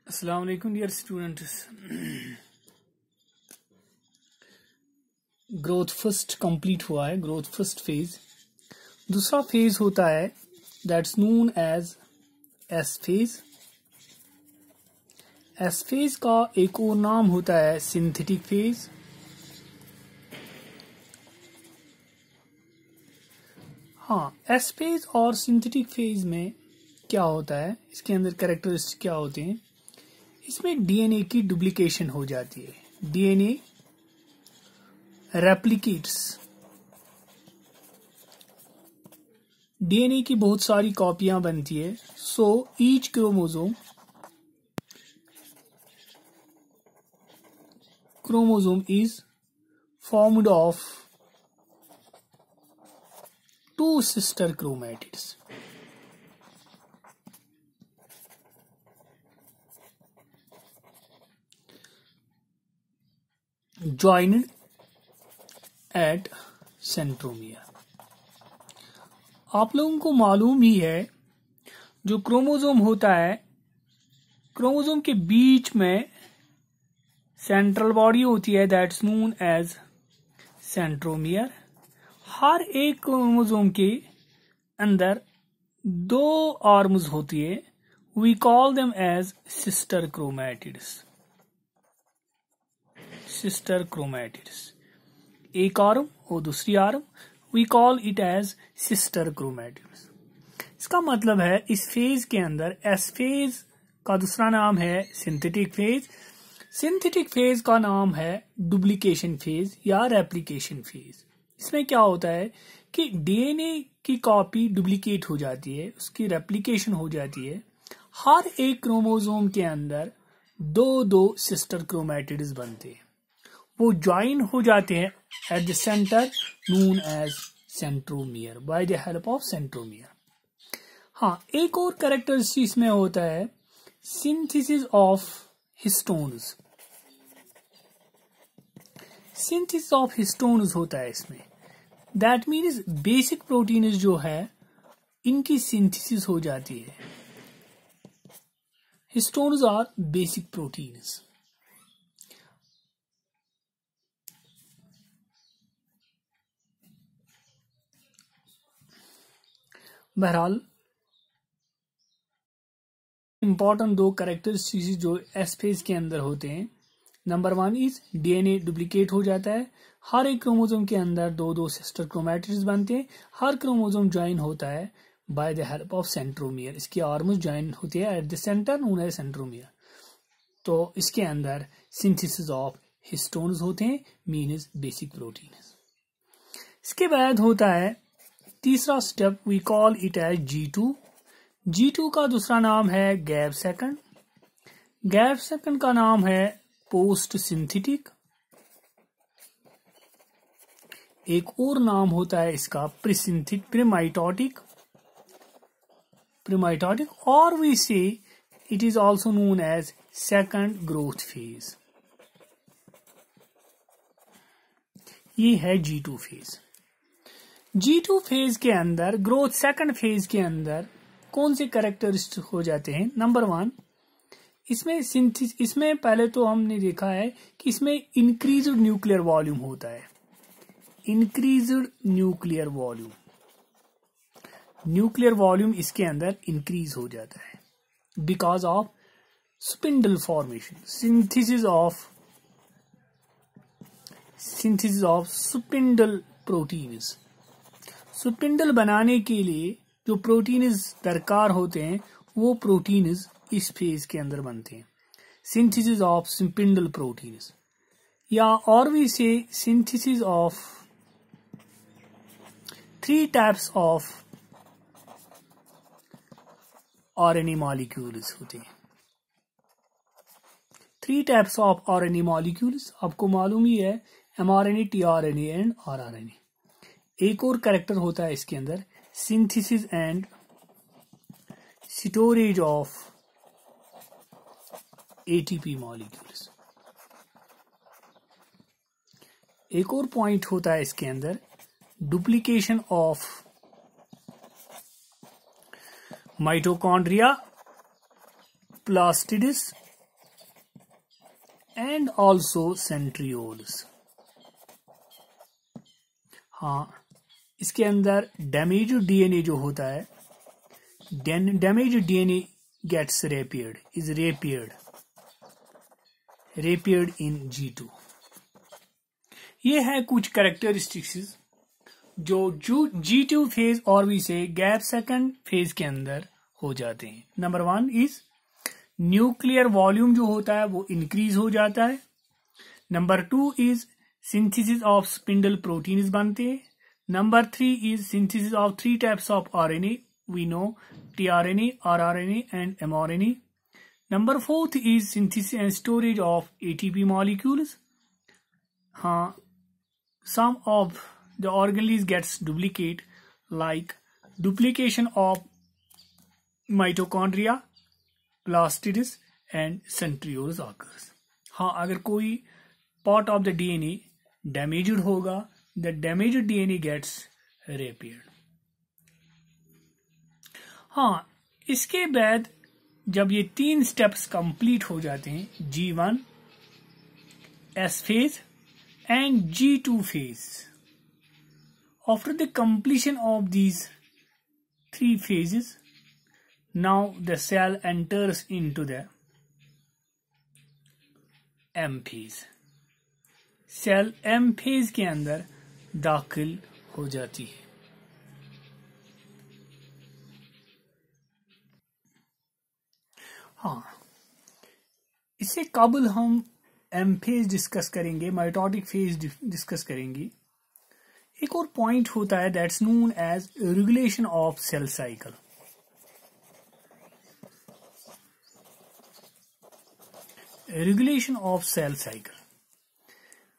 अस्सलाम वालेकुम dear students. Growth first complete हुआ है, ग्रोथ फर्स्ट फेज। दूसरा फेज होता है that's known as S phase. S phase का एक और नाम होता है सिंथेटिक फेज। हाँ, एस फेज और सिंथेटिक फेज में क्या होता है, इसके अंदर कैरेक्टरिस्टिक क्या होते हैं। इसमें डीएनए की डुप्लीकेशन हो जाती है, डीएनए रेप्लिकेट्स, डीएनए की बहुत सारी कॉपियां बनती है। So each chromosome is formed of two sister chromatids. Joined at centromere. आप लोगों को मालूम ही है, जो क्रोमोसोम होता है, क्रोमोसोम के बीच में सेंट्रल बॉडी होती है दैट्स नोन एज सेंट्रोमियर। हर एक क्रोमोसोम के अंदर दो आर्म्स होती है, we call them as sister chromatids. Sister chromatids, एक आर्म और दूसरी arm, we call it as sister chromatids. इसका मतलब है इस फेज के अंदर, एस फेज का दूसरा नाम है सिंथेटिक फेज। सिंथेटिक फेज का नाम है डुप्लीकेशन फेज या रेप्लिकेशन फेज। इसमें क्या होता है कि डीएनए की कॉपी डुप्लीकेट हो जाती है, उसकी रेप्लिकेशन हो जाती है। हर एक क्रोमोसोम के अंदर दो दो सिस्टर क्रोमैटिड्स बनते हैं, वो ज्वाइन हो जाते हैं at the center known as centromere by the help of centromere. हाँ, एक और कैरेक्टरिस्टिक इसमें होता है synthesis of histones. Synthesis of histones होता है इसमें, दैट मीन्स बेसिक प्रोटीन जो है इनकी सिंथेसिस हो जाती है। Histones are basic proteins. बहरहाल इंपॉर्टेंट दो कैरेक्टरिस्टिक्स जो एस फेज के अंदर होते हैं, नंबर 1 इज डीएनए डुप्लीकेट हो जाता है। हर एक क्रोमोसोम के अंदर दो दो सिस्टर क्रोमैटिड्स बनते हैं। हर क्रोमोसोम ज्वाइन होता है by the help of centromere. इसकी आर्म्स ज्वाइन होती है at the center known as centromere. तो इसके अंदर सिंथेसिस ऑफ हिस्टोन्स होते हैं, मीन्स बेसिक प्रोटीन। इसके बाद होता है तीसरा step, we call it as G2। G2 का दूसरा नाम है गैप सेकंड। गैप सेकंड का नाम है पोस्ट सिंथेटिक। एक और नाम होता है इसका प्रीसिंथेटिक, प्रीमाइटोटिक, और we say it is also known as second growth phase. ये है G2 फेज। G2 फेज के अंदर, ग्रोथ सेकंड फेज के अंदर कौन से कैरेक्टरिस्टिक हो जाते हैं। नंबर 1, इसमें पहले तो हमने देखा है कि इसमें इंक्रीज्ड न्यूक्लियर वॉल्यूम होता है। Increased nuclear volume, nuclear volume इसके अंदर इंक्रीज हो जाता है because of spindle formation, synthesis of spindle proteins. Spindle बनाने के लिए जो प्रोटीन्स दरकार होते हैं, वो प्रोटीन्स इस फेज के अंदर बनते हैं, सिंथेसिस ऑफ स्पिंडल प्रोटीन्स, या और भी से synthesis of 3 types of RNA molecules होते हैं। 3 टाइप्स ऑफ आरएनए मॉलिक्यूल्स आपको मालूम ही है, mRNA, tRNA एंड rRNA। एक और कैरेक्टर होता है इसके अंदर, synthesis and storage of ATP molecules. एक और पॉइंट होता है इसके अंदर, duplication of mitochondria, plastids and also centrioles. हाँ, इसके अंदर डैमेज डीएनए जो होता है, damage DNA gets repaired, is repaired in G2। ये है कुछ कैरेक्टरिस्टिक्स जो G2 फेज और भी से गैप सेकंड फेज के अंदर हो जाते हैं। नंबर 1 इज न्यूक्लियर वॉल्यूम जो होता है वो इंक्रीज हो जाता है। Number 2 is synthesis of spindle proteins बनते हैं। Number 3 is synthesis of 3 types of RNA, we know tRNA, rRNA and mRNA. Number 4 is synthesis and storage of ATP molecules. हाँ, some of the organelles gets duplicate, like duplication of mitochondria, plastids and centrioles occurs. हाँ, अगर कोई part of the DNA damaged होगा, the damaged DNA gets repaired. हाँ, इसके बाद जब ये 3 स्टेप्स कंप्लीट हो जाते हैं, G1, S phase and G2 phase. After the completion of these 3 phases, now the cell enters into the M phase. Cell M phase के अंदर दाखिल हो जाती है। हाँ, इससे कबल हम M phase डिस्कस करेंगे, माइटोटिक फेज डिस्कस करेंगे। एक और पॉइंट होता है that's known as regulation of cell cycle. Regulation of cell cycle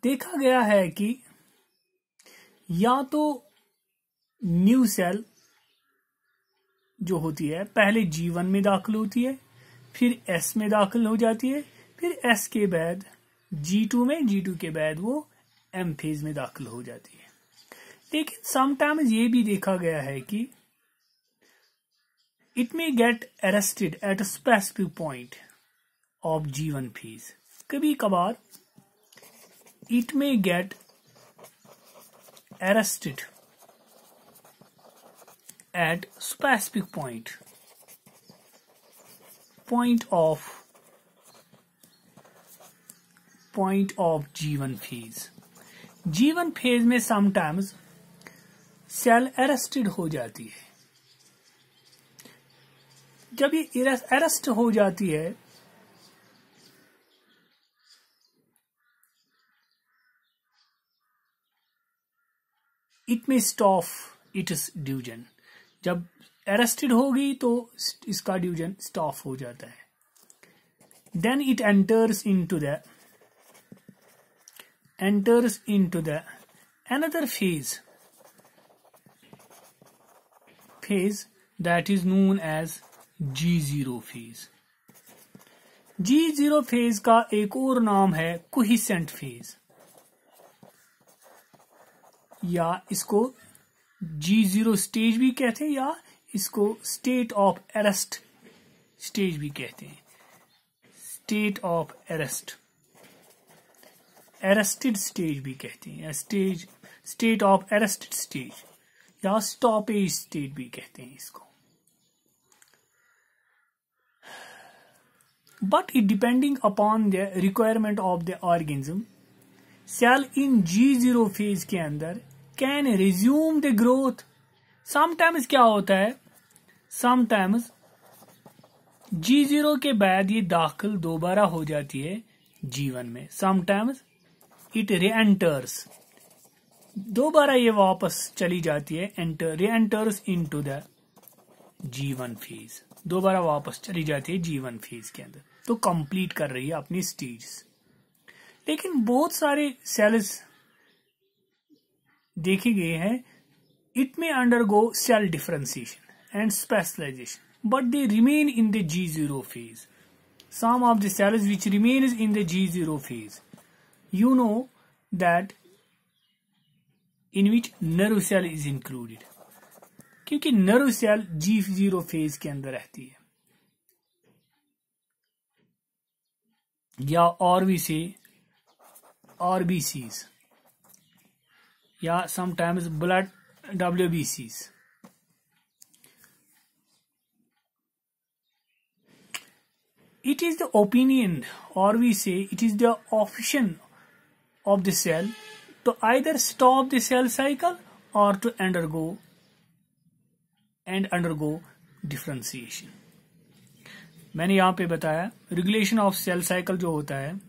देखा गया है कि या तो न्यू सेल जो होती है पहले G1 में दाखिल होती है, फिर S में दाखिल हो जाती है, फिर S के बाद G2 में, G2 के बाद वो M फेज में दाखिल हो जाती है। लेकिन समटाइम्स ये भी देखा गया है कि it may gate arrested at a specific point of G1 phase. कभी कभार it may gate arrested at specific point of G1 phase. G1 phase में sometimes सेल अरेस्टेड हो जाती है। जब ये अरेस्ट हो जाती है इट में स्टॉप इट्स डिवीजन। जब अरेस्टेड होगी तो इसका डिवीजन स्टॉप हो जाता है। Then it enters into the another phase that is known as G0 phase. G0 phase का एक और नाम है क्विसेंट फेज, या इसको G0 स्टेज भी कहते हैं, या इसको स्टेट ऑफ अरेस्ट स्टेज भी कहते हैं। स्टेट ऑफ अरेस्टेड स्टेज भी कहते हैं, या स्टेट ऑफ अरेस्टेड स्टेज, या स्टॉपेज स्टेट भी कहते हैं इसको। But it depending upon the requirement of the organism, cell in G0 phase के अंदर can resume the growth. Sometimes क्या होता है, sometimes G0 के बाद ये दाखिल दोबारा हो जाती है G1 में। Sometimes it re-enters, दोबारा ये वापस चली जाती है, re-enters into the G1 phase, दोबारा वापस चली जाती है G1 phase के अंदर, तो कंप्लीट कर रही है अपनी स्टेज। लेकिन बहुत सारे सेल्स देखे गए हैं, इट में undergo cell differentiation and specialization, but they remain in the G0 phase. Some of the cells which remains in the G0 phase, you know that in which nerve cell is included, क्योंकि nerve cell G0 phase के अंदर रहती है। या और भी से RBCs या sometimes blood WBCs. It is the opinion, or we say it is the option of the cell to either stop the cell cycle or to undergo differentiation. मैंने यहाँ पे बताया रेगुलेशन ऑफ सेल साइकिल जो होता है,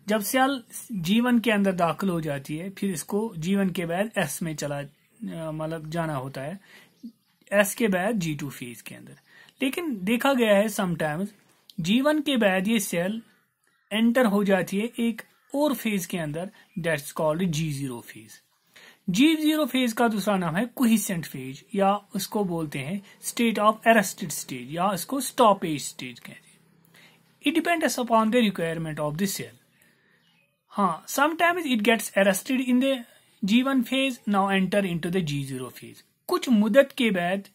जब cell जीवन के अंदर दाखिल हो जाती है फिर इसको जीवन के बाद एस में मतलब जाना होता है, एस के बाद G2 फेज के अंदर. लेकिन देखा गया है समटाइम्स जीवन के बाद ये सेल एंटर हो जाती है एक और फेज के अंदर, that's called G0 phase. G0 phase का दूसरा नाम है क्विसेंट फेज, या उसको बोलते हैं स्टेट ऑफ अरेस्टेड स्टेज, या इसको स्टॉपेज स्टेज कहते हैं. It depends upon the requirement of the cell. हाँ, sometimes it gets arrested in the G1 phase, now enter into the G0 phase. कुछ मुद्दत के बाद,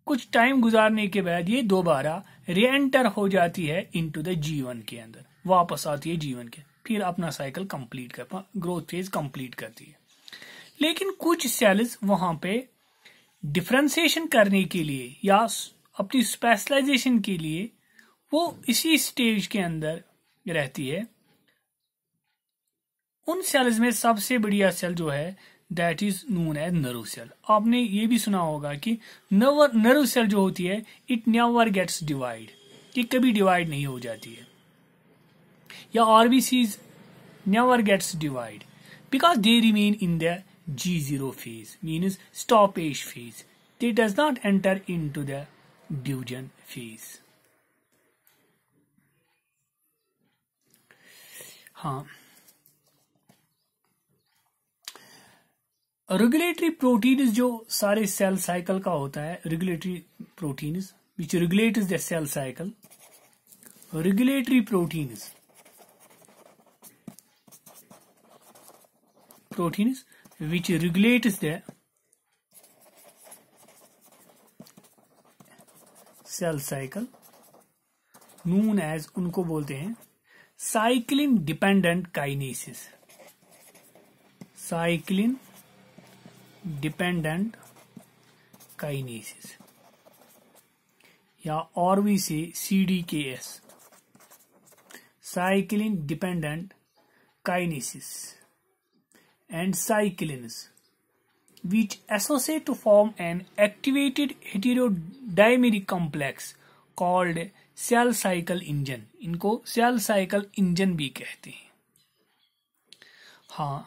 कुछ टाइम गुजारने के बाद ये दोबारा री एंटर हो जाती है इनटू द G1 के अंदर, वापस आती है G1 के, फिर अपना साइकिल कंप्लीट कर ग्रोथ फेज कंप्लीट करती है. लेकिन कुछ सेल्स वहां पे डिफरेंशिएशन करने के लिए या अपनी स्पेशलाइजेशन के लिए वो इसी स्टेज के अंदर रहती है. उन सेल्स में सबसे बढ़िया सेल जो है that is known as nerve cell. आपने ये भी सुना होगा कि नर्व सेल जो होती है इट नेवर गेट्स डिवाइड, ये कभी डिवाइड नहीं हो जाती है. या RBCs never gets divide because they remain in the G0 phase, means stoppage phase. They does not enter into the division phase. हाँ, रेगुलेटरी प्रोटीन्स जो सारे सेल साइकिल का होता है, regulatory proteins which regulates the cell cycle. Regulatory proteins which regulates the cell cycle known as, उनको बोलते हैं cyclin dependent kinases. Cyclin dependent kinases या और भी से CDKS, cyclin dependent kinases and cyclins which associate to form an activated heterodimeric complex called cell cycle engine. इनको cell cycle engine भी कहते हैं. हाँ,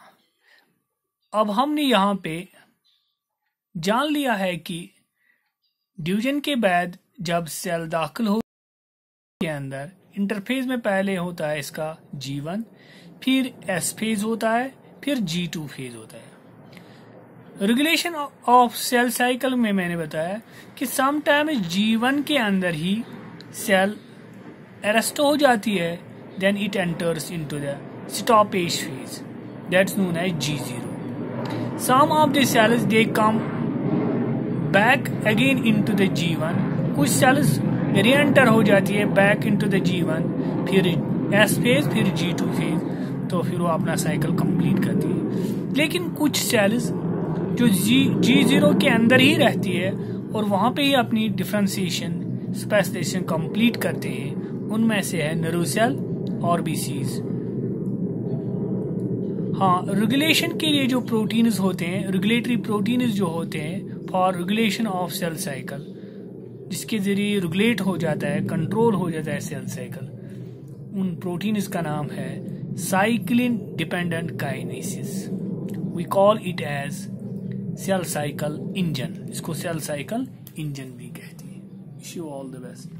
अब हमने यहाँ पे जान लिया है कि डिवीजन के बाद जब सेल दाखिल हो के अंदर इंटरफेज में पहले होता है इसका G1, फिर S फेज होता है, फिर G2 फेज होता है. रेगुलेशन ऑफ सेल साइकिल में मैंने बताया कि समटाइम G1 के अंदर ही सेल अरेस्ट हो जाती है, then it enters into the stoppage phase, that's known as G0. Some of the cells they come back again into the G1, कुछ सेल्स री एंटर हो जाती है बैक इनटू द G1, फिर S फेज, फिर G2 फेज, तो फिर वो अपना साइकिल कंप्लीट करती है. लेकिन कुछ सेल्स जो G0 के अंदर ही रहती है और वहां पे ही अपनी डिफरेंशिएशन स्पेशलाइजेशन कंप्लीट करते हैं, उनमें से है नर्व सेल और RBCs. हाँ, रेगुलेशन के लिए जो प्रोटीन्स होते हैं, रेगुलेटरी प्रोटीन्स जो होते हैं for regulation of cell cycle, जिसके जरिए रेगुलेट हो जाता है, कंट्रोल हो जाता है सेल साइकिल, उन प्रोटीन्स का नाम है cyclin dependent kinases. We call it as cell cycle engine. इसको cell cycle engine भी कहते हैं. Wish you all the best.